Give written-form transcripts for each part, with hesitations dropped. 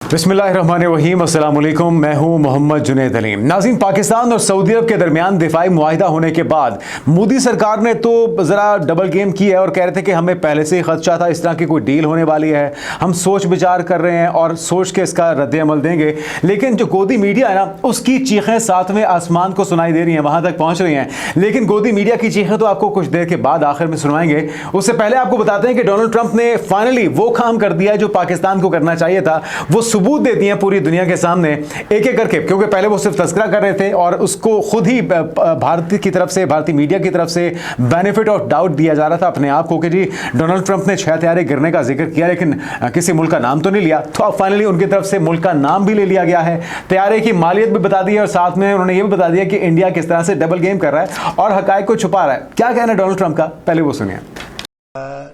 बिस्मिल्लाहिर्रहमानिर्रहीम, अस्सलाम वालेकुम। मैं हूं मोहम्मद जुनैद अलीम। नाज़रीन, पाकिस्तान और सऊदी अरब के दरमियान दिफाई मुआहिदा होने के बाद मोदी सरकार ने तो ज़रा डबल गेम की है और कह रहे थे कि हमें पहले से ही खदशा था इस तरह की कोई डील होने वाली है, हम सोच विचार कर रहे हैं और सोच के इसका रद्द-ए-अमल देंगे। लेकिन जो गोदी मीडिया है ना, उसकी चीखें सातवें आसमान को सुनाई दे रही हैं, वहां तक पहुंच रही हैं। लेकिन गोदी मीडिया की चीखें तो आपको कुछ देर के बाद आखिर में सुनवाएंगे। उससे पहले आपको बताते हैं कि डोनाल्ड ट्रंप ने फाइनली वो काम कर दिया है जो पाकिस्तान को करना चाहिए था। वो सबूत दे दिए पूरी दुनिया के सामने एक एक करके, क्योंकि पहले वो सिर्फ तस्करा कर रहे थे और उसको खुद ही भारत की तरफ से, भारतीय मीडिया की तरफ से बेनिफिट ऑफ डाउट दिया जा रहा था अपने आप को कि जी डोनाल्ड ट्रंप ने 6 तैयारे गिरने का जिक्र किया लेकिन किसी मुल्क का नाम तो नहीं लिया। तो अब फाइनली उनकी तरफ से मुल्क का नाम भी ले लिया गया है, तैयारे की मालियत भी बता दी है और साथ में उन्होंने ये भी बता दिया कि इंडिया किस तरह से डबल गेम कर रहा है और हकायक को छुपा रहा है। क्या कहना है डोनाल्ड ट्रंप का, पहले वो सुनिए।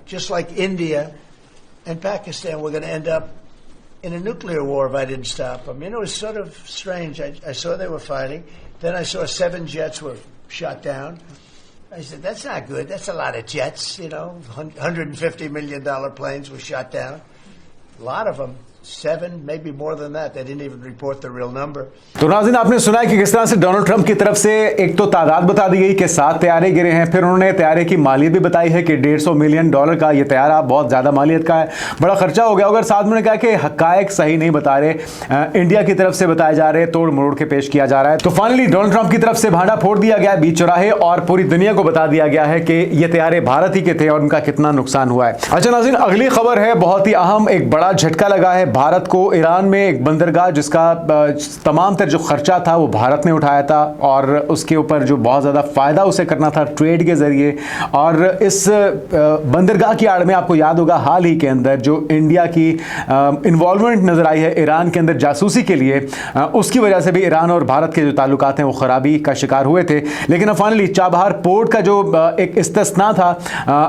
Just like India and Pakistan, we're going to end up in a nuclear war if I didn't stop them. You know, it's sort of strange. I saw they were fighting. Then I saw 7 jets were shot down. I said, that's not good. That's a lot of jets, you know. $150 million planes were shot down. A lot of them. 7, maybe more than that. They didn't even report the real number. तो नाज़रीन, आपने सुना है कि किस तरह से Donald Trump की तरफ से एक तो तादाद बता दी गई कि 7 तैयारे गिरे हैं, फिर उन्होंने तैयारे की मालियत भी बताई है कि $150 मिलियन का ये तैयारा बहुत ज़्यादा मालियत का है, बड़ा खर्चा हो गया। अगर साथ में कहा कि हकायक सही नहीं बता रहे, इंडिया की तरफ से बताए जा रहे, तोड़ मरोड़ के पेश किया जा रहा है। तो फाइनली डोनाल्ड ट्रंप की तरफ से भांडा फोड़ दिया गया बीच चौराहे और पूरी दुनिया को बता दिया गया है कि ये तैयारे भारत ही के थे और उनका कितना नुकसान हुआ है। अच्छा नाज़रीन, अगली खबर है बहुत ही अहम, एक बड़ा झटका लगा है भारत को। ईरान में एक बंदरगाह जिसका तमाम तर जो खर्चा था वो भारत ने उठाया था और उसके ऊपर जो बहुत ज़्यादा फ़ायदा उसे करना था ट्रेड के ज़रिए, और इस बंदरगाह की आड़ में आपको याद होगा हाल ही के अंदर जो इंडिया की इन्वॉल्वमेंट नज़र आई है ईरान के अंदर जासूसी के लिए, उसकी वजह से भी ईरान और भारत के जो ताल्लुकात हैं वो ख़राबी का शिकार हुए थे। लेकिन अब फाइनली चाबहार पोर्ट का जो एक इस्तिस्ना था,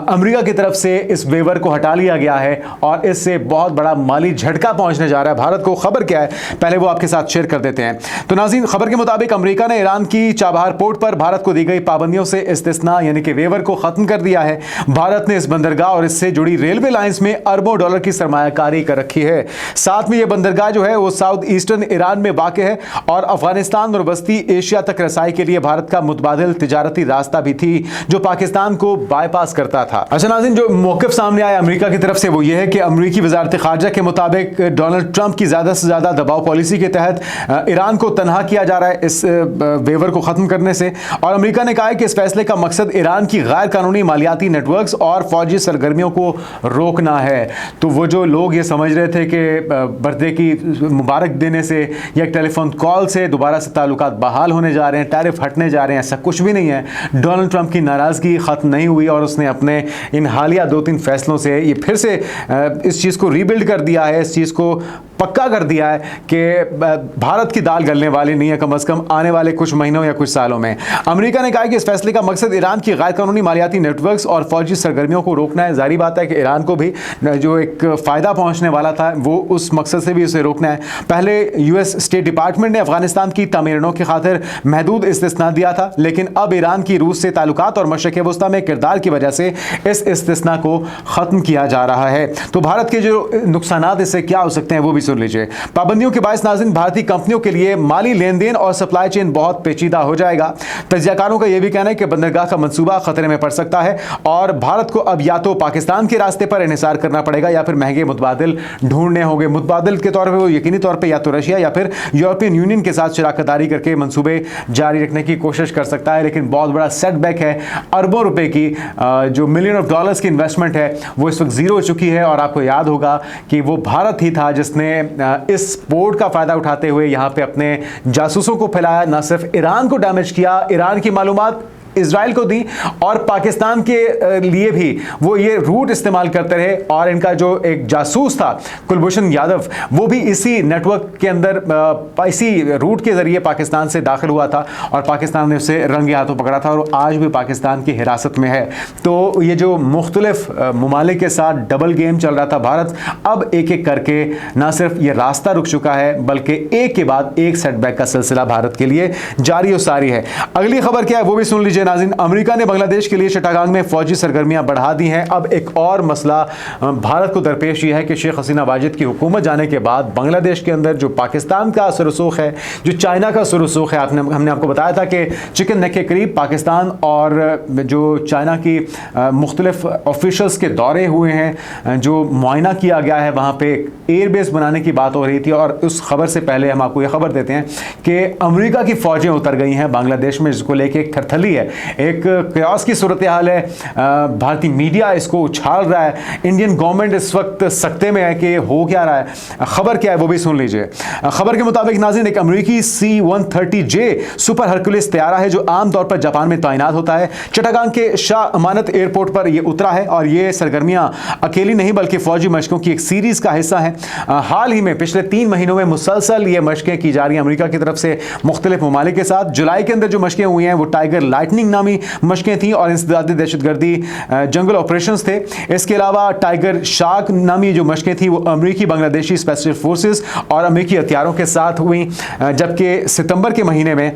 अमेरिका की तरफ से इस वेवर को हटा लिया गया है और इससे बहुत बड़ा माली झटका पहुँचने जा रहा है भारत को। खबर क्या है पहले वो आपके साथ शेयर कर देते हैं। तो नाज़रीन, खबर के मुताबिक अमेरिका ने ईरान की चाबहार पोर्ट पर भारत को दी गई पाबंदियों से इस्तिस्ना यानी कि वेवर को खत्म कर दिया है। भारत ने इस बंदरगाह और इससे जुड़ी रेलवे लाइंस में अरबों डॉलर की सरमायाकारी कर रखी है। साथ में यह बंदरगाह जो है वो साउथ ईस्टर्न ईरान में वाक़ है और अफगानिस्तान और वस्ती एशिया तक रसाई के लिए भारत का मुतबादिल तिजारती रास्ता भी थी जो पाकिस्तान को बाईपास करता था। अच्छा नाज़रीन, जो मौक़िफ़ सामने आया अमेरिका की तरफ से वो ये है कि अमेरिकी वज़ारत ख़ारजा के मुताबिक डोनाल्ड ट्रंप की ज़्यादा से ज़्यादा दबाव पॉलिसी के तहत ईरान को तनहा किया जा रहा है इस वेवर को ख़त्म करने से, और अमेरिका ने कहा है कि इस फैसले का मकसद ईरान की गैर कानूनी मालियाती नेटवर्क्स और फौजी सरगर्मियों को रोकना है। तो वो जो लोग ये समझ रहे थे कि बर्थडे की मुबारक देने से या एक टेलीफोन कॉल से दोबारा से ताल्लुकात बहाल होने जा रहे हैं, टैरिफ हटने जा रहे हैं, ऐसा कुछ भी नहीं है। डोनाल्ड ट्रंप की नाराज़गी ख़त्म नहीं हुई और उसने अपने इन हालिया 2-3 फैसलों से ये फिर से इस चीज़ को रीबिल्ड कर दिया है, इस चीज़ को पक्का कर दिया है कि भारत की दाल गलने वाली नहीं है कम से कम आने वाले कुछ महीनों या कुछ सालों में। अमेरिका ने कहा है कि इस फैसले का मकसद ईरान की गैर कानूनी मालियाती नेटवर्क्स और फौजी सरगर्मियों को रोकना है। जाहिर बात है कि ईरान को भी जो एक फ़ायदा पहुंचने वाला था वो उस मकसद से भी उसे रोकना है। पहले यूएस स्टेट डिपार्टमेंट ने अफगानिस्तान की तमीरनों की खातिर महदूद इस्तिस्ना दिया था, लेकिन अब ईरान की रूस से ताल्लुकात और मशरिक़ वस्ता में किरदार की वजह से इस इस्तिस्ना को ख़त्म किया जा रहा है। तो भारत के जो नुकसानात इससे क्या हो सकते हैं वो भी सुन लीजिए। पाबंदियों के बायस नाज़रीन भारतीय कंपनियों के लिए माली लेन देन और सप्लाई चेन बहुत पेचीदा हो जाएगा। तजियाकारों का यह भी कहना है कि बंदरगाह का मंसूबा खतरे में पड़ सकता है और भारत को अब या तो पाकिस्तान के रास्ते पर इन्हिसार करना पड़ेगा या फिर महंगे मुतबादिल ढूंढने होंगे। मुतबादिल के तौर पर वो यकीनी तौर पर या तो रशिया या फिर यूरोपियन यूनियन के साथ शराकतदारी करके मंसूबे जारी रखने की कोशिश कर सकता है। लेकिन बहुत बड़ा सेटबैक है, अरबों रुपए की जो मिलियन ऑफ डॉलर्स की इन्वेस्टमेंट है वो इस वक्त जीरो हो चुकी है और आपको याद होगा कि वो भारत ही था जिसने इस पोर्ट का फायदा उठाते हुए यहां पे अपने जासूसों को फैलाया, ना सिर्फ ईरान को डैमेज किया, ईरान की मालूमात इजराइल को दी और पाकिस्तान के लिए भी वो ये रूट इस्तेमाल करते रहे। और इनका जो एक जासूस था कुलभूषण यादव वो भी इसी नेटवर्क के अंदर इसी रूट के ज़रिए पाकिस्तान से दाखिल हुआ था और पाकिस्तान ने उसे रंगे हाथों पकड़ा था और आज भी पाकिस्तान की हिरासत में है। तो ये जो मुख्तलिफ ममालिक के साथ डबल गेम चल रहा था भारत, अब एक एक करके ना सिर्फ ये रास्ता रुक चुका है बल्कि एक के बाद एक सेटबैक का सिलसिला भारत के लिए जारी और सारी है। अगली खबर क्या है वो भी सुन लीजिए नाज़रीन, अमेरिका ने बांग्लादेश के लिए चिटागांग में फौजी सरगर्मियां बढ़ा दी हैं। अब एक और मसला भारत को दरपेश ये है कि शेख हसीना वाजिद की हुकूमत जाने के बाद बांग्लादेश के अंदर जो पाकिस्तान का असर रसूख है, जो चाइना का असर रसूख है, हमने आपको बताया था कि चिकन नेक के करीब पाकिस्तान और जो चाइना की मुख्तलिफ ऑफिशल्स के दौरे हुए हैं, जो मुआयना किया गया है, वहाँ पे एयरबेस बनाने की बात हो रही थी। और उस खबर से पहले हम आपको ये खबर देते हैं कि अमेरिका की फौजें उतर गई हैं बांग्लादेश में, जिसको लेके एक थरथली है, एक क्यास की सूरत हाल है। भारतीय मीडिया इसको उछाल रहा है, इंडियन गवर्नमेंट इस वक्त सकते में है कि हो क्या रहा है। खबर क्या है वो भी सुन लीजिए। खबर के मुताबिक नाज़रीन, एक अमेरिकी C-130J सुपर हरकुलिस तैयारा है जो आमतौर पर जापान में तैनात होता है, चिटागांग के शाह अमानत एयरपोर्ट पर यह उतरा है। और ये सरगर्मियां अकेली नहीं बल्कि फौजी मशकों की एक सीरीज का हिस्सा है। हाल ही में पिछले 3 महीनों में मुसलसल ये मशकें की जा रही हैं अमेरिका की तरफ से मुख्तलिफ ममालिक के साथ। जुलाई के अंदर जो मशकें हुई हैं वो टाइगर लाइटनिंग नामी मशकें थी और इंसदादी दहशतगर्दी जंगल ऑपरेशंस थे। इसके अलावा टाइगर शार्क नामी जो मशकें थी वो अमेरिकी बांग्लादेशी स्पेशल फोर्सेस और अमेरिकी हथियारों के साथ हुई, जबकि सितंबर के महीने में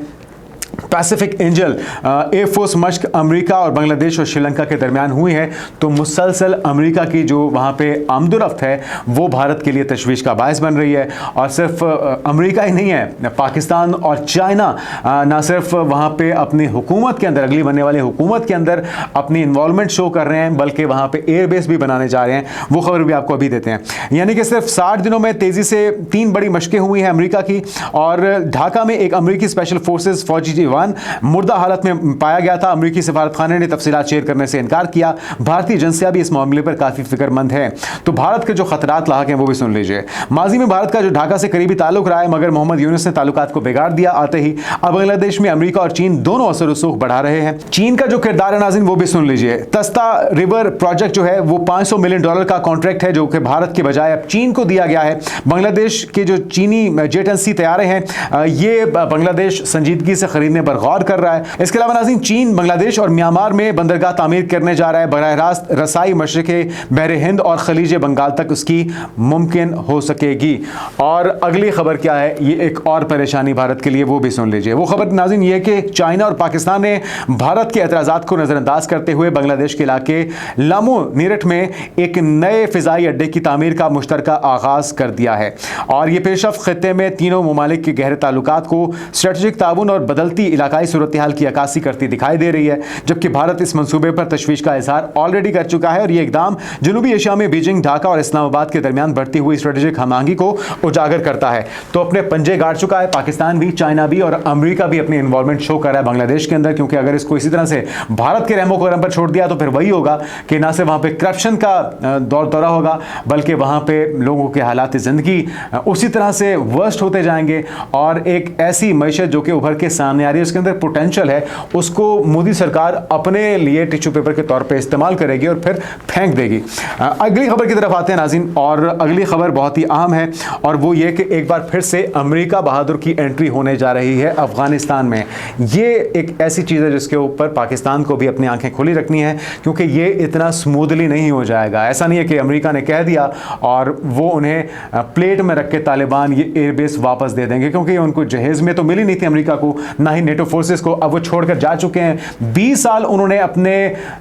पैसिफिक एंजल एयरफोर्स मश्क अमेरिका और बांग्लादेश और श्रीलंका के दरमियान हुई है। तो मुसलसल अमेरिका की जो वहाँ पे आमदोरफ्त है वो भारत के लिए तशवीश का बायस बन रही है। और सिर्फ अमेरिका ही नहीं है, पाकिस्तान और चाइना ना सिर्फ वहाँ पे अपनी हुकूमत के अंदर, अगली बनने वाली हुकूमत के अंदर अपनी इन्वॉल्वमेंट शो कर रहे हैं, बल्कि वहाँ पे एयरबेस भी बनाने जा रहे हैं। वो खबर भी आपको अभी देते हैं। यानी कि सिर्फ 60 दिनों में तेज़ी से 3 बड़ी मशकें हुई हैं अमेरिका की। और ढाका में एक अमेरिकी स्पेशल फोर्सेस फौजी जवान मुर्दा हालत में पाया गया था। अमेरिकी सफारत खाने ने तफसीलात शेयर करने से इनकार किया। भारतीय एजेंसियां भी इस मामले पर काफी फिक्रमंद है। तो भारत के जो खतरात लाक हैं वो भी सुन लीजिए। माजी में भारत का जो ढाका से करीबी ताल्लुक रहा है, मगर मोहम्मद यूनुस ने ताल्लुकात को बिगाड़ दिया। आते ही अब बांग्लादेश में अमेरिका और चीन दोनों असर रसूख बढ़ा रहे हैं। चीन का जो किरदार है नाज़रीन वो भी सुन लीजिए। तस्ता रिवर प्रोजेक्ट जो है वो $500 मिलियन का कॉन्ट्रैक्ट है जो कि भारत के बजाय अब चीन को दिया गया है। बांग्लादेश के जो चीनी जेट एजेंसी तैयारे हैं ये बांग्लादेश संजीदगी से खरीदने पर गौर कर रहा है। इसके अलावा नाज़रीन, चीन बांग्लादेश और म्यांमार में बंदरगाह तामीर करने जा रहा है। बराह रास्त रसाई मशरिक़े बहर हिंद और खलीज बंगाल तक उसकी मुमकिन हो सकेगी। और अगली खबर क्या है, ये एक और परेशानी भारत के लिए, वो भी सुन लीजिए। वो खबर नाज़रीन ये कि चाइना और पाकिस्तान ने भारत के एतराज़ात को नज़रअंदाज करते हुए बांग्लादेश के इलाके लामू नीरठ में एक नए फ़िज़ाई अड्डे की तामीर का मुश्तरका आगाज़ कर दिया है। और ये पेशरफ्त खित्ते में तीनों ममालिक के गहरे ताल्लुकात को, स्ट्रेटेजिक ताउन और बदलती इलाकाई सूरत हाल की अक्कासी करती दिखाई दे रही है। जबकि भारत इस मंसूबे पर तशवीश का इजहार ऑलरेडी कर चुका है। और ये इकदाम जनूबी एशिया में बीजिंग, ढाका और इस्लामाबाद के दरमियान बढ़ती हुई स्ट्रेटेजिक हमआहंगी को उजागर करता है। तो अपने पंजे गाड़ चुका है पाकिस्तान भी, चाइना भी और अमेरिका भी अपनी इन्वॉल्वमेंट शो कर रहा है बांग्लादेश के अंदर। क्योंकि अगर इसको इसी तरह से भारत के रहमो करम पर छोड़ दिया तो फिर वही होगा कि ना सिर्फ वहाँ पे करप्शन का दौर दौरा होगा, बल्कि वहाँ पे लोगों के हालात ज़िंदगी उसी तरह से वर्स्ट होते जाएंगे। और एक ऐसी मैशत जो कि उभर के सामने आ रही है, उसके अंदर पोटेंशियल है, उसको मोदी सरकार अपने लिए टिश्यू पेपर के तौर पे इस्तेमाल करेगी और फिर फेंक देगी। अगली खबर की तरफ आते हैं नाज़रीन, और अगली खबर बहुत ही अहम है और वो ये कि एक बार फिर से अमेरिका बहादुर की एंट्री होने जा रही है अफगानिस्तान में। ये एक ऐसी चीज़ है जिसके ऊपर पाकिस्तान को भी अपनी आंखें खुली रखनी है, क्योंकि ये इतना स्मूथली नहीं हो जाएगा। ऐसा नहीं है कि अमेरिका ने कह दिया और वो उन्हें प्लेट में रख के तालिबान ये एयरबेस वापस दे देंगे, क्योंकि उनको जहेज़ में तो मिली नहीं थी अमेरिका को, ना ही नेटो फोर्सेस को। अब वो छोड़कर जा चुके हैं। 20 साल उन्होंने अपने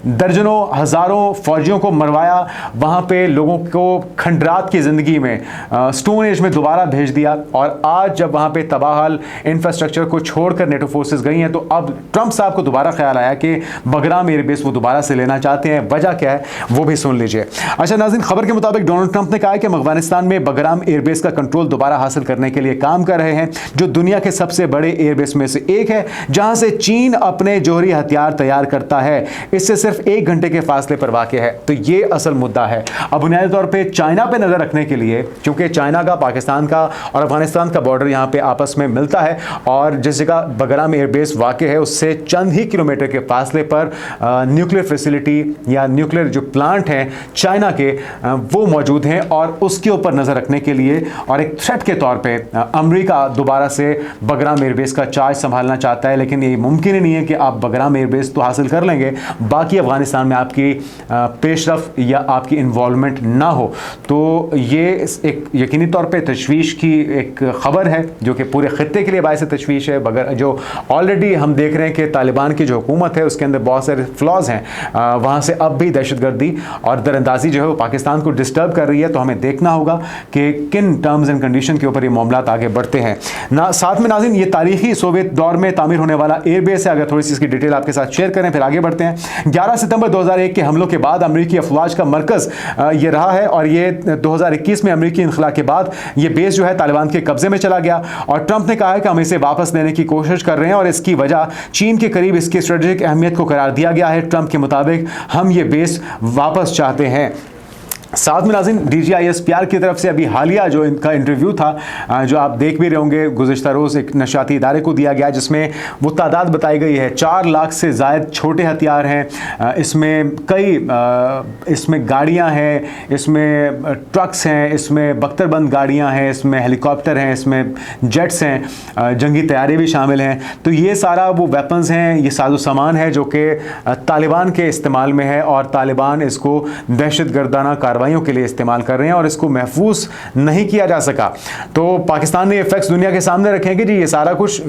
दर्जनों हजारों फौजियों को मरवाया, वहां पे लोगों को खंडरात की जिंदगी में, स्टोन एज में दोबारा भेज दिया। और आज जब वहां पे तबाहल इंफ्रास्ट्रक्चर को छोड़कर नेटो फोर्सेस गई हैं, तो अब ट्रंप साहब को दोबारा ख्याल आया कि बगराम एयरबेस वो दोबारा से लेना चाहते हैं। वजह क्या है वो भी सुन लीजिए। अच्छा नाज़रीन, खबर के मुताबिक डोनाल्ड ट्रंप ने कहा है कि अफगानिस्तान में बगराम एयरबेस का कंट्रोल दोबारा हासिल करने के लिए काम कर रहे हैं, जो दुनिया के सबसे बड़े एयरबेस में से एक है, जहां से चीन अपने जोहरी हथियार तैयार करता है। इससे सिर्फ 1 घंटे के फासले पर वाक़ है। तो ये असल मुद्दा है। अब बुनियादी तौर पे चाइना पे नज़र रखने के लिए, क्योंकि चाइना का, पाकिस्तान का और अफगानिस्तान का बॉर्डर यहाँ पे आपस में मिलता है, और जिस जगह बगराम एयरबेस वाक़ है उससे चंद ही किलोमीटर के फासले पर न्यूक्लियर फैसिलिटी या न्यूक्लियर जो प्लांट हैं चाइना के वो मौजूद हैं। और उसके ऊपर नज़र रखने के लिए और एक थ्रेट के तौर पर अमेरिका दोबारा से बगराम एयरबेस का चार्ज संभालना चाहता है, लेकिन ये मुमकिन ही नहीं है कि आप बगराम एयरबेस तो हासिल कर लेंगे, बाकी अफगानिस्तान में आपकी पेशरफ या आपकी इन्वॉल्वमेंट ना हो। तो ये एक यकीनी तौर पे तशवीश की एक ख़बर है जो कि पूरे ख़ित्ते के लिए बायस तशवीश है। बगर जो ऑलरेडी हम देख रहे हैं कि तालिबान की जो हुकूमत है उसके अंदर बहुत सारे फ्लॉज हैं, वहाँ से अब भी दहशतगर्दी और दरअंदाजी जो है वो पाकिस्तान को डिस्टर्ब कर रही है। तो हमें देखना होगा कि किन टर्म्स एंड कंडीशन के ऊपर ये मामला आगे बढ़ते हैं ना। साथ में नाज़रीन, ये तारीखी सोवियत दौर में तामीर होने वाला एयरबेस है, अगर थोड़ी सी इसकी डिटेल आपके साथ शेयर करें फिर आगे बढ़ते हैं। 11 सितंबर 2001 के हमलों के बाद अमरीकी अफवाज का मरकज़ ये रहा है और ये 2021 में अमरीकी इनखला के बाद ये बेस जो है तालिबान के कब्जे में चला गया और ट्रंप ने कहा है कि हम इसे वापस लेने की कोशिश कर रहे हैं और इसकी वजह चीन के करीब इसकी स्ट्रेटेजिक अहमियत को करार दिया गया है। ट्रंप के मुताबिक हम ये बेस वापस चाहते हैं। साथ में नाज़रीन, DGISPR की तरफ से अभी हालिया जो इनका इंटरव्यू था जो आप देख भी रहे होंगे गुज़िश्ता रोज़ एक नशाती इदारे को दिया गया, जिसमें वो तादाद बताई गई है 4 लाख से ज़ायद छोटे हथियार हैं, इसमें कई इसमें गाड़ियां हैं, इसमें ट्रक्स हैं, इसमें बख्तरबंद गाड़ियां हैं, इसमें हेलीकॉप्टर हैं, इसमें जेट्स हैं, जंगी तैयारे भी शामिल हैं। तो ये सारा वो वेपन्स हैं, ये साजो सामान है जो कि तालिबान के इस्तेमाल में है और तालिबान इसको दहशतगर्दाना कार्रवाइयों के लिए इस्तेमाल कर रहे हैं और इसको महफूज नहीं किया जा सका। तो पाकिस्तान ने ये फैक्ट्स दुनिया के सामने रखे कि जी ये सारा कुछ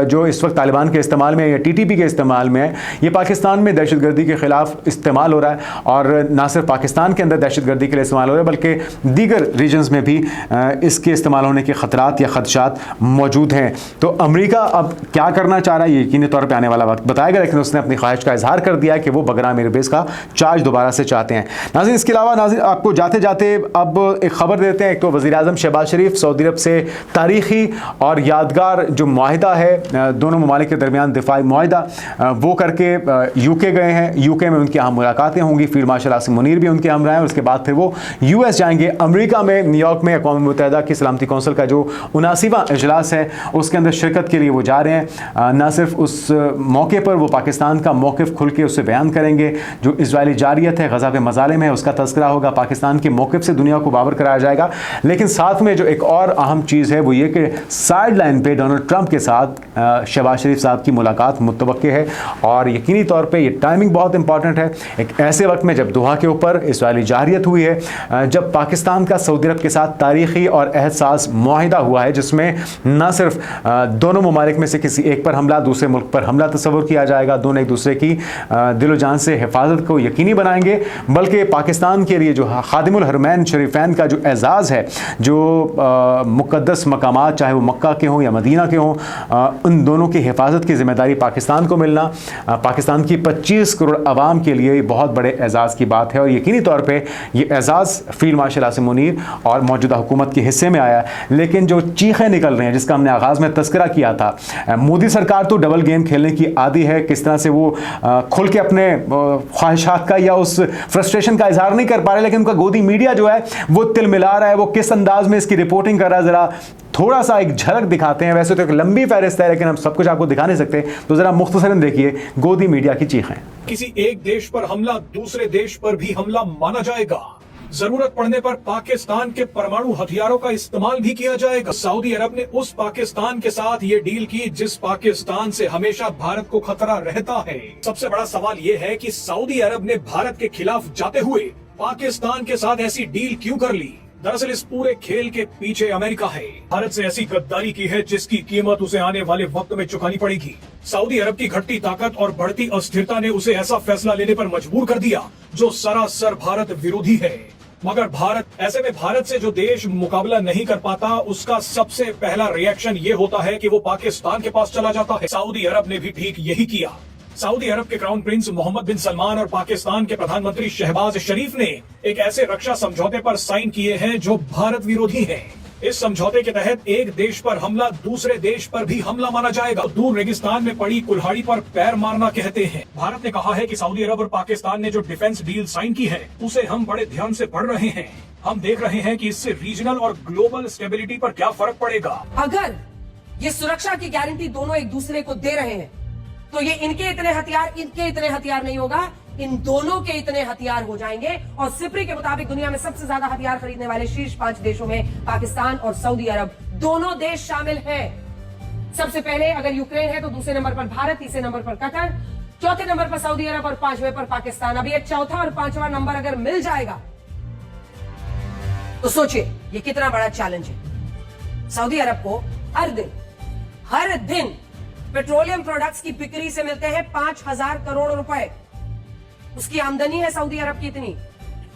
जो इस वक्त तालिबान के इस्तेमाल में या TTP के इस्तेमाल में है, ये पाकिस्तान में दहशतगर्दी के खिलाफ इस्तेमाल हो रहा है और ना सिर्फ पाकिस्तान के अंदर दहशतगर्दी के लिए इस्तेमाल हो रहा है बल्कि दीगर रीजन्स में भी इसके इस्तेमाल होने के खतरात या खदशात मौजूद हैं। तो अमरीका अब क्या करना चाह रहा है ये यकीनी तौर पर आने वाला वक्त बताएगा, लेकिन उसने अपनी ख्वाहिश का इजहार कर दिया है कि वो बगराम एयरबेस का चार्ज दोबारा से चाहते हैं। नाज़रीन, इसके अलावा नाज़रीन आपको जाते जाते अब एक खबर देते हैं। एक तो वज़ीर आज़म शहबाज शरीफ सऊदी अरब से तारीखी और यादगार जो मुआहिदा है दोनों ममालिक के दरमियान दिफाई मुआहिदा वो करके UK गए हैं। UK में उनकी अहम मुलाकातें होंगी, फील्ड मार्शल आसिम मुनीर भी उनके हमरा हैं और उसके बाद फिर वो US जाएंगे। अमेरिका में न्यूयॉर्क में अक़वाम मुत्तहिदा की सलामती कौंसिल का जो 79वां इजलास है उसके अंदर शिरकत के लिए वो जा रहे हैं। ना सिर्फ उस मौके पर वो पाकिस्तान का मौक़िफ़ खुल के उससे बयान करेंगे, जो इजरायली जारियत है, गज़ा पे मज़ालिम है, उसका तज़किरा होगा, पाकिस्तान के मौक़िफ़ से दुनिया को बावर कराया जाएगा। लेकिन साथ में जो एक और अहम चीज़ है वो ये कि साइड लाइन पे डोनाल्ड ट्रंप के साथ शहबाज शरीफ साहब की मुलाकात मुतवक्के है और यकीनी तौर पे ये टाइमिंग बहुत इंपॉर्टेंट है। एक ऐसे वक्त में जब दोहा के ऊपर इजरायली जारियत हुई है, जब पाकिस्तान का सऊदी अरब के साथ तारीखी और एहसास मुआहिदा हुआ है जिसमें न सिर्फ दोनों ममालिक में से किसी एक पर हमला, दूसरे मुल्क पर हमला तस्वुर किया जाएगा, दोनों एक दूसरे की दिलो जान से हिफाजत को यकीनी बनाएंगे, बल्कि पाकिस्तान के लिए जो खादिमुल हरमैन शरीफैन का जो एजाज़ है, जो मुक़द्दस मकामात चाहे वो मक्का के हों या मदीना के हों, उन दोनों की हिफाजत की ज़िम्मेदारी पाकिस्तान को मिलना पाकिस्तान की 25 करोड़ आवाम के लिए बहुत बड़े एजाज़ की बात है और यकीनी तौर पे ये एजाज़ फील्ड मार्शल आसिम मुनीर और मौजूदा हुकूमत के हिस्से में आया है। लेकिन जो चीखें निकल रही हैं जिसका हमने आगाज़ में तज़किरा किया था, मोदी सरकार तो डबल गेम खेलने की आदी है, किस तरह से वो खुल के अपने ख्वाहिशात का या उस फ्रस्ट्रेशन का इजहार नहीं कर पा रहे, लेकिन उनका गोदी मीडिया जो है वो तिल मिला रहा है, वो किस अंदाज में इसकी रिपोर्टिंग कर रहा है, ज़रा थोड़ा सा एक झलक दिखाते हैं। वैसे तो एक लंबी फहरिस्त है लेकिन हम सब कुछ आपको दिखा नहीं सकते, तो जरा मुख्तसरन देखिए गोदी मीडिया की चीखें। किसी एक देश पर हमला दूसरे देश पर भी हमला माना जाएगा, जरूरत पड़ने पर पाकिस्तान के परमाणु हथियारों का इस्तेमाल भी किया जाएगा। सऊदी अरब ने उस पाकिस्तान के साथ ये डील की जिस पाकिस्तान से हमेशा भारत को खतरा रहता है। सबसे बड़ा सवाल ये है कि सऊदी अरब ने भारत के खिलाफ जाते हुए पाकिस्तान के साथ ऐसी डील क्यों कर ली। दरअसल इस पूरे खेल के पीछे अमेरिका है। भारत से ऐसी गद्दारी की है जिसकी कीमत उसे आने वाले वक्त में चुकानी पड़ेगी। सऊदी अरब की घटती ताकत और बढ़ती अस्थिरता ने उसे ऐसा फैसला लेने पर मजबूर कर दिया जो सरासर भारत विरोधी है। मगर ऐसे में भारत से जो देश मुकाबला नहीं कर पाता उसका सबसे पहला रिएक्शन ये होता है कि वो पाकिस्तान के पास चला जाता है। सऊदी अरब ने भी ठीक यही किया। सऊदी अरब के क्राउन प्रिंस मोहम्मद बिन सलमान और पाकिस्तान के प्रधानमंत्री शहबाज शरीफ ने एक ऐसे रक्षा समझौते पर साइन किए हैं जो भारत विरोधी है। इस समझौते के तहत एक देश पर हमला दूसरे देश पर भी हमला माना जाएगा। दूर रेगिस्तान में पड़ी कुल्हाड़ी पर पैर मारना कहते हैं। भारत ने कहा है कि सऊदी अरब और पाकिस्तान ने जो डिफेंस डील साइन की है उसे हम बड़े ध्यान से पढ़ रहे हैं। हम देख रहे हैं कि इससे रीजनल और ग्लोबल स्टेबिलिटी पर क्या फर्क पड़ेगा। अगर ये सुरक्षा की गारंटी दोनों एक दूसरे को दे रहे हैं तो ये इनके इतने हथियार नहीं होगा, इन दोनों के इतने हथियार हो जाएंगे। और सिप्री के मुताबिक दुनिया में सबसे ज्यादा हथियार खरीदने वाले शीर्ष 5 देशों में पाकिस्तान और सऊदी अरब दोनों देश शामिल हैं। सबसे पहले अगर यूक्रेन है तो दूसरे नंबर पर भारत, तीसरे नंबर पर कतर, चौथे नंबर पर सऊदी अरब और पांचवें पर पाकिस्तान। अभी एक चौथा और पांचवा नंबर अगर मिल जाएगा तो सोचिए ये कितना बड़ा चैलेंज है। सऊदी अरब को हर दिन पेट्रोलियम प्रोडक्ट्स की बिक्री से मिलते हैं 5,000 करोड़ रुपए। उसकी आमदनी है सऊदी अरब की इतनी,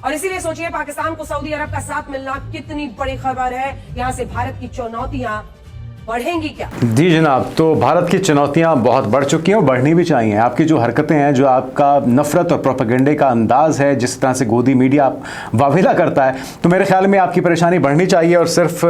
और इसीलिए सोचिए पाकिस्तान को सऊदी अरब का साथ मिलना कितनी बड़ी खबर है। यहां से भारत की चुनौतियां बढ़ेंगी क्या? जी जनाब, तो भारत की चुनौतियां बहुत बढ़ चुकी हैं और बढ़नी भी चाहिए। आपकी जो हरकतें हैं, जो आपका नफरत और प्रोपेगेंडे का अंदाज है, जिस तरह से गोदी मीडिया वावेला करता है, तो मेरे ख्याल में आपकी परेशानी बढ़नी चाहिए। और सिर्फ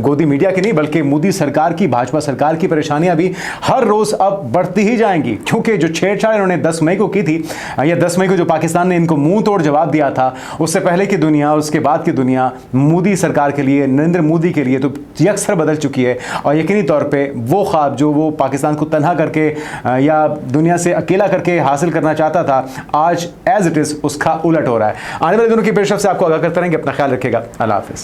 गोदी मीडिया की नहीं बल्कि मोदी सरकार की, भाजपा सरकार की परेशानियां भी हर रोज़ अब बढ़ती ही जाएंगी। क्योंकि जो छेड़छाड़ इन्होंने 10 मई को की थी, या 10 मई को जो पाकिस्तान ने इनको मुंह तोड़ जवाब दिया था, उससे पहले की दुनिया और उसके बाद की दुनिया मोदी सरकार के लिए, नरेंद्र मोदी के लिए तो यकसर बदल चुकी है। और यकीनी तौर पे वो ख्वाब जो वो पाकिस्तान को तन्हा करके या दुनिया से अकेला करके हासिल करना चाहता था, आज एज इट इज़ उसका उलट हो रहा है। आने वाले दिनों की पेशरफ से आपको आगाह करते रहेंगे। अपना ख्याल रखिएगा। अल्लाह हाफिज़।